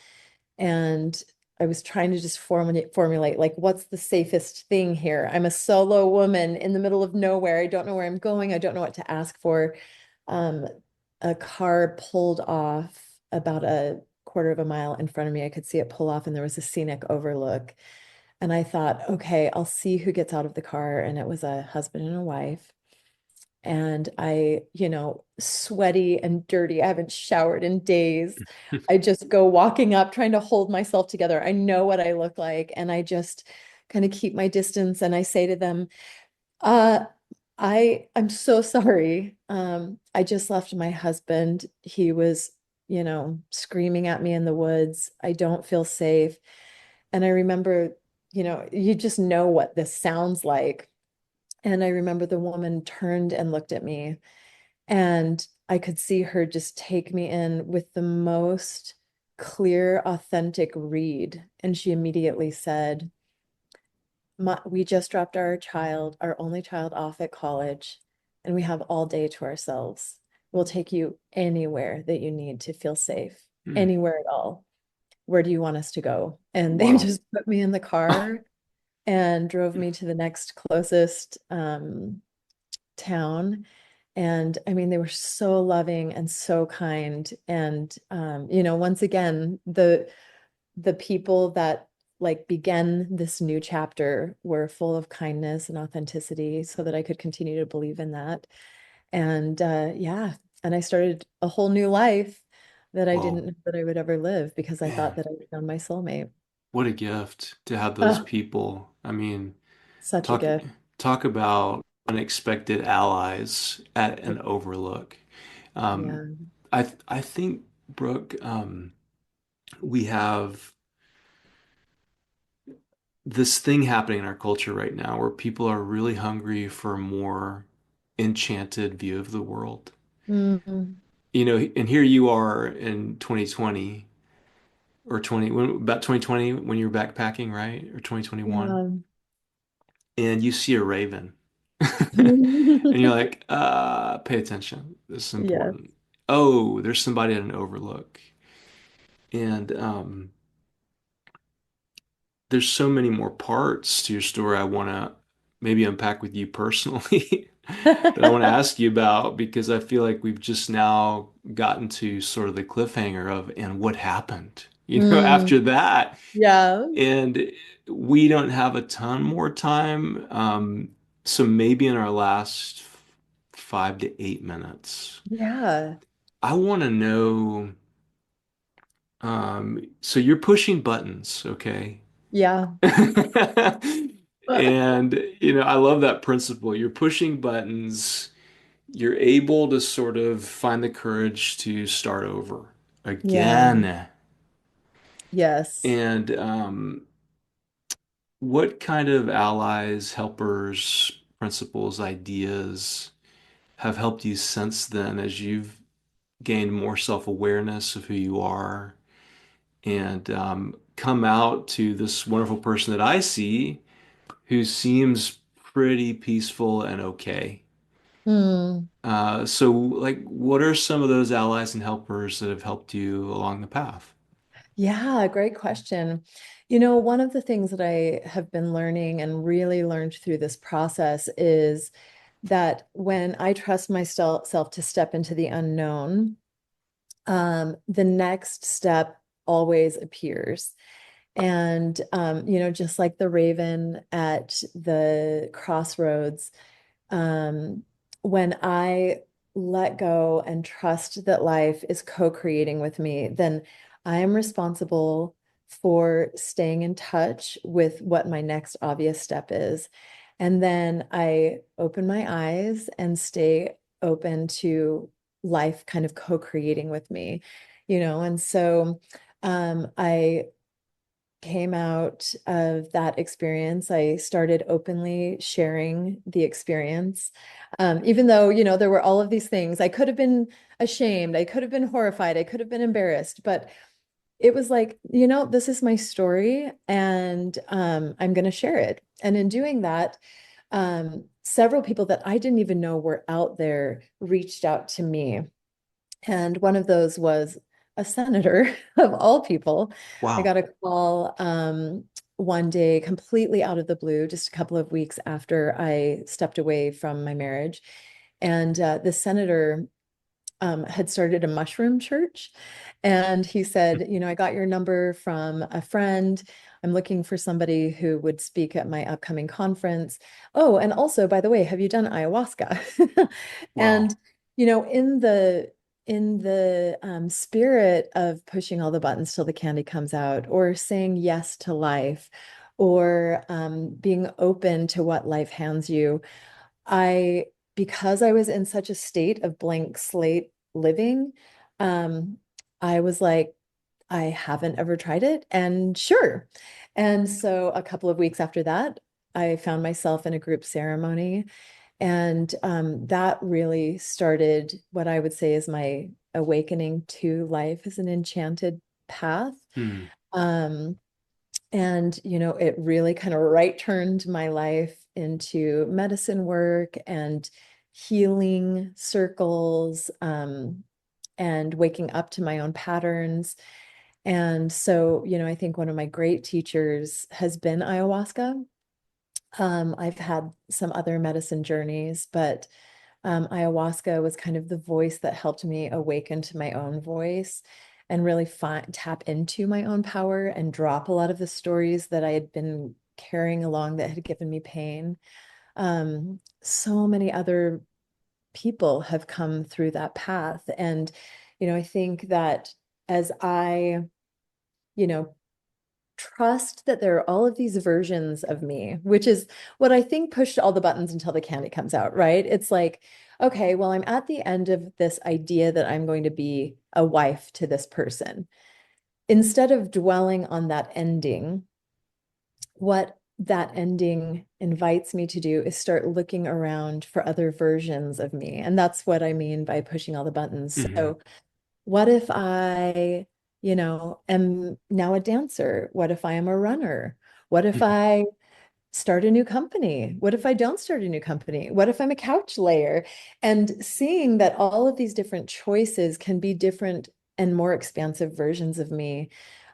Speaker 1: and I was trying to just formulate like, what's the safest thing here? I'm a solo woman in the middle of nowhere. I don't know where I'm going. I don't know what to ask for. Um, a car pulled off about a quarter of a mile in front of me. I could see it pull off, and there was a scenic overlook. And I thought, okay, I'll see who gets out of the car. And it was a husband and a wife. And I, sweaty and dirty. I haven't showered in days. I just go walking up, trying to hold myself together. I know what I look like. And I just kind of keep my distance. And I say to them, uh, I'm so sorry. I just left my husband. He was, screaming at me in the woods. I don't feel safe. And I remember, you just know what this sounds like. And I remember the woman turned and looked at me, and I could see her just take me in with the most clear, authentic read. And she immediately said, we just dropped our only child off at college, and we have all day to ourselves. We'll take you anywhere that you need to feel safe,
Speaker 2: Mm.
Speaker 1: anywhere at all. Where do you want us to go? And they
Speaker 2: Wow.
Speaker 1: just put me in the car and drove me to the next closest town. And I mean, they were so loving and so kind. And once again, the people that like began this new chapter were full of kindness and authenticity so that I could continue to believe in that. And yeah, and I started a whole new life that I didn't
Speaker 2: Well,
Speaker 1: know that I would ever live because I thought
Speaker 2: man,
Speaker 1: that I found my soulmate.
Speaker 2: what a gift to have those
Speaker 1: Oh,
Speaker 2: people. I mean,
Speaker 1: such a
Speaker 2: talk
Speaker 1: gift.
Speaker 2: talk about unexpected allies at an overlook. Um,
Speaker 1: Yeah.
Speaker 2: I think, Brooke, we have this thing happening in our culture right now where people are really hungry for a more enchanted view of the world.
Speaker 1: Mhm.
Speaker 2: And here you are in 2020 or 20, about 2020 when you were backpacking, right? Or 2021.
Speaker 1: Yeah.
Speaker 2: And you see a raven. And you're like, pay attention. This is
Speaker 1: Yes.
Speaker 2: important. Oh, there's somebody at an overlook. And there's so many more parts to your story I want to maybe unpack with you personally that I want to ask you about because I feel like we've just now gotten to sort of the cliffhanger of and what happened,
Speaker 1: Mm,
Speaker 2: after that.
Speaker 1: yeah.
Speaker 2: And we don't have a ton more time. So maybe in our last 5 to 8 minutes,
Speaker 1: Yeah.
Speaker 2: I want to know, so you're pushing buttons, okay?
Speaker 1: Yeah.
Speaker 2: And, I love that principle. You're pushing buttons. You're able to sort of find the courage to start over
Speaker 1: Yeah.
Speaker 2: again.
Speaker 1: Yes.
Speaker 2: And what kind of allies, helpers, principles, ideas have helped you since then as you've gained more self-awareness of who you are and come out to this wonderful person that I see who seems pretty peaceful and okay?
Speaker 1: Hmm.
Speaker 2: So, like, what are some of those allies and helpers that have helped you along the path?
Speaker 1: Yeah, great question. One of the things that I have been learning and really learned through this process is that when I trust myself to step into the unknown, the next step always appears. And, just like the raven at the crossroads, um, when I let go and trust that life is co-creating with me, then I am responsible for staying in touch with what my next obvious step is. And then I open my eyes and stay open to life kind of co-creating with me, and so I came out of that experience. I started openly sharing the experience. Even though, there were all of these things, I could have been ashamed, I could have been horrified, I could have been embarrassed, but it was like, this is my story and I'm going to share it. And in doing that, several people that I didn't even know were out there reached out to me. And one of those was a senator of all people. I
Speaker 2: Wow.
Speaker 1: got a call one day completely out of the blue, just a couple of weeks after I stepped away from my marriage. And the senator had started a mushroom church. And he said, I got your number from a friend. I'm looking for somebody who would speak at my upcoming conference. Oh, and also, by the way, have you done ayahuasca? And,
Speaker 2: Wow.
Speaker 1: in the spirit of pushing all the buttons till the candy comes out, or saying yes to life, or being open to what life hands you, I, because I was in such a state of blank slate living, um, I was like, I haven't ever tried it, and sure. And so a couple of weeks after that, I found myself in a group ceremony, and that really started what I would say is my awakening to life as an enchanted path.
Speaker 2: Hmm.
Speaker 1: Um, and, it really kind of right turned my life into medicine work and healing circles, and waking up to my own patterns. And so, I think one of my great teachers has been ayahuasca. I've had some other medicine journeys, but ayahuasca was kind of the voice that helped me awaken to my own voice and really tap into my own power and drop a lot of the stories that I had been carrying along that had given me pain. So many other people have come through that path. And, I think that as I, you know, trust that there are all of these versions of me, which is what I think pushed all the buttons until the candy comes out, right? It's like, okay, well, I'm at the end of this idea that I'm going to be a wife to this person. Instead of dwelling on that ending, what that ending invites me to do is start looking around for other versions of me. And that's what I mean by pushing all the buttons.
Speaker 2: Hmm.
Speaker 1: So, what if I am now a dancer? What if I am a runner? What if I start a new company? What if I don't start a new company? What if I'm a couch layer? And seeing that all of these different choices can be different and more expansive versions of me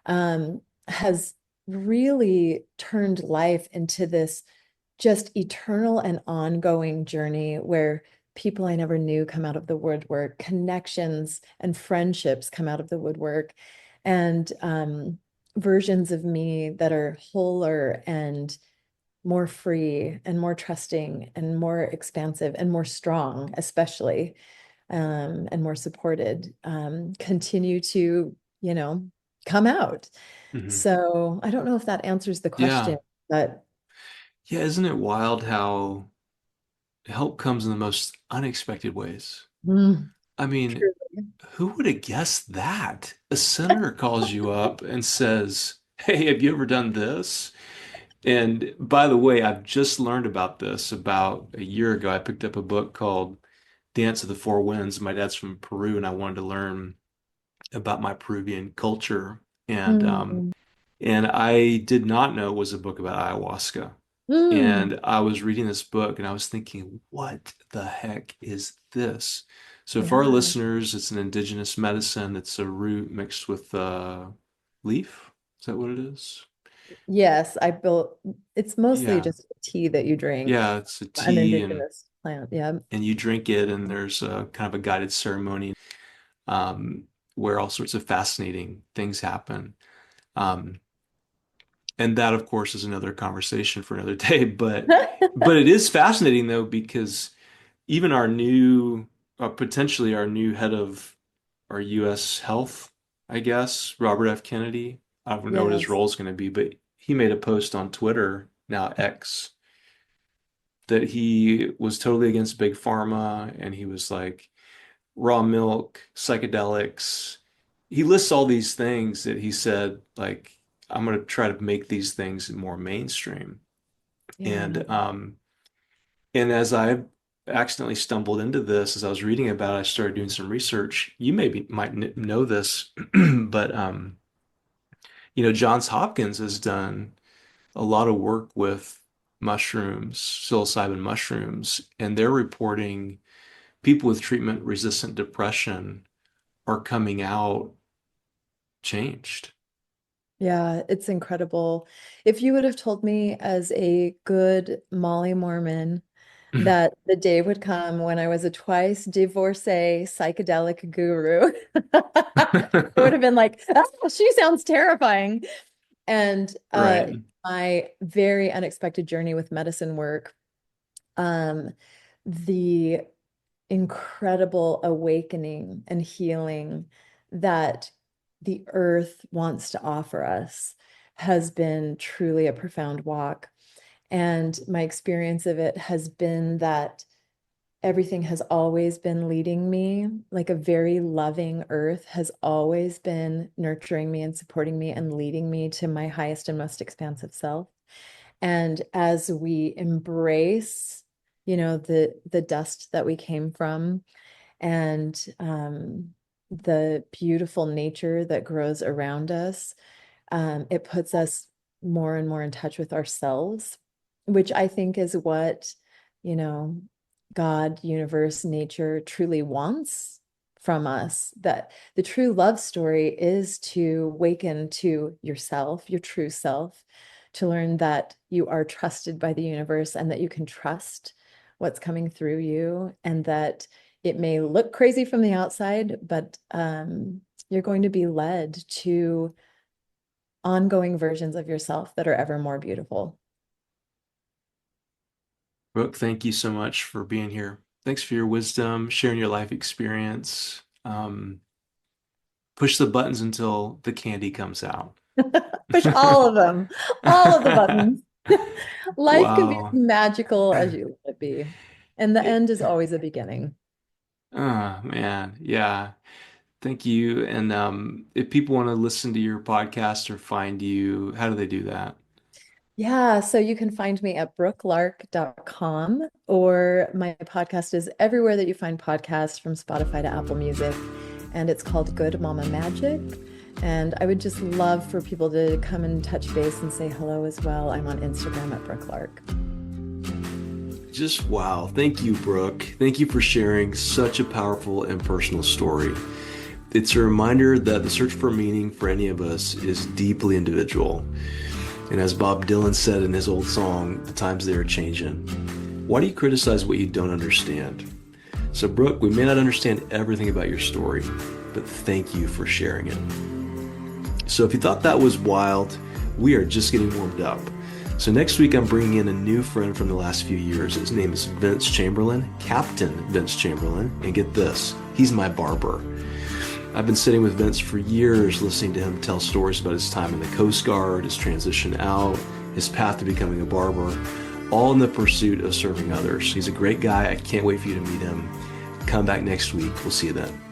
Speaker 1: has really turned life into this just eternal and ongoing journey where people I never knew come out of the woodwork, connections and friendships come out of the woodwork, and versions of me that are wholer and more free and more trusting and more expansive and more strong, especially, and more supported, continue to, you know, come out.
Speaker 2: Mhm.
Speaker 1: So I don't know if that answers the
Speaker 2: Yeah.
Speaker 1: question, but
Speaker 2: Yeah, isn't it wild how help comes in the most unexpected ways?
Speaker 1: mm,
Speaker 2: I mean,
Speaker 1: truly.
Speaker 2: who would have guessed that? A senator calls you up and says, "Hey, have you ever done this?" And by the way, I've just learned about this about a year ago. I picked up a book called Dance of the Four Winds. My dad's from Peru, and I wanted to learn about my Peruvian culture. And
Speaker 1: Mm,
Speaker 2: and I did not know it was a book about ayahuasca.
Speaker 1: mm,
Speaker 2: And I was reading this book and I was thinking, what the heck is this? So for our
Speaker 1: yeah.
Speaker 2: listeners, it's an indigenous medicine. It's a root mixed with leaf. Is that what it is?
Speaker 1: Yes, I built it's mostly
Speaker 2: Yeah.
Speaker 1: just a tea that you drink,
Speaker 2: Yeah, it's a
Speaker 1: an
Speaker 2: tea
Speaker 1: indigenous plant. Yeah.
Speaker 2: and you drink it and there's a kind of a guided ceremony um, where all sorts of fascinating things happen. Um, and that, of course, is another conversation for another day. But it is fascinating though because even our new, potentially our new head of our U.S. health, I guess, Robert F. Kennedy. I don't know what his
Speaker 1: Yes.
Speaker 2: role is going to be, but he made a post on Twitter, now X, that he was totally against big pharma, and he was like raw milk, psychedelics. He lists all these things that he said, like, I'm going to try to make these things more mainstream.
Speaker 1: Yeah.
Speaker 2: And and as I accidentally stumbled into this, as I was reading about it, I started doing some research. You maybe might know this, but Johns Hopkins has done a lot of work with mushrooms, psilocybin mushrooms, and they're reporting people with treatment-resistant depression are coming out changed.
Speaker 1: Yeah, it's incredible. If you would have told me as a good Molly Mormon that the day would come when I was a twice divorcee psychedelic guru, I would have been like, "Ah, she sounds terrifying." And
Speaker 2: Right.
Speaker 1: my very unexpected journey with medicine work, um, the incredible awakening and healing that the earth wants to offer us has been truly a profound walk. And my experience of it has been that everything has always been leading me, like a very loving earth has always been nurturing me and supporting me and leading me to my highest and most expansive self. And as we embrace, the dust that we came from, and the beautiful nature that grows around us, it puts us more and more in touch with ourselves, which I think is what, you know, God, universe, nature truly wants from us. That the true love story is to awaken to yourself, your true self, to learn that you are trusted by the universe and that you can trust what's coming through you, and that it may look crazy from the outside, but you're going to be led to ongoing versions of yourself that are ever more beautiful.
Speaker 2: Brooke, thank you so much for being here. Thanks for your wisdom, sharing your life experience. Push the buttons until the candy comes out.
Speaker 1: Push all of them, all of the buttons. Life can be as
Speaker 2: Wow.
Speaker 1: magical as you let it be. And the
Speaker 2: It,
Speaker 1: end is always a beginning.
Speaker 2: oh man, yeah. Thank you. And if people want to listen to your podcast or find you, how do they do that?
Speaker 1: Yeah, so you can find me at brookelark.com, or my podcast is everywhere that you find podcasts, from Spotify to Apple Music, and it's called Good Mama Magic. And I would just love for people to come and touch base and say hello as well. I'm on Instagram at Brooke Lark.
Speaker 2: Just wow. Thank you, Brooke. Thank you for sharing such a powerful and personal story. It's a reminder that the search for meaning for any of us is deeply individual. And as Bob Dylan said in his old song, the times they are changing. Why do you criticize what you don't understand? So, Brooke, we may not understand everything about your story, but thank you for sharing it. So if you thought that was wild, we are just getting warmed up. So next week, I'm bringing in a new friend from the last few years. His name is Vince Chamberlain, Captain Vince Chamberlain. And get this, he's my barber. I've been sitting with Vince for years, listening to him tell stories about his time in the Coast Guard, his transition out, his path to becoming a barber, all in the pursuit of serving others. He's a great guy. I can't wait for you to meet him. Come back next week. We'll see you then.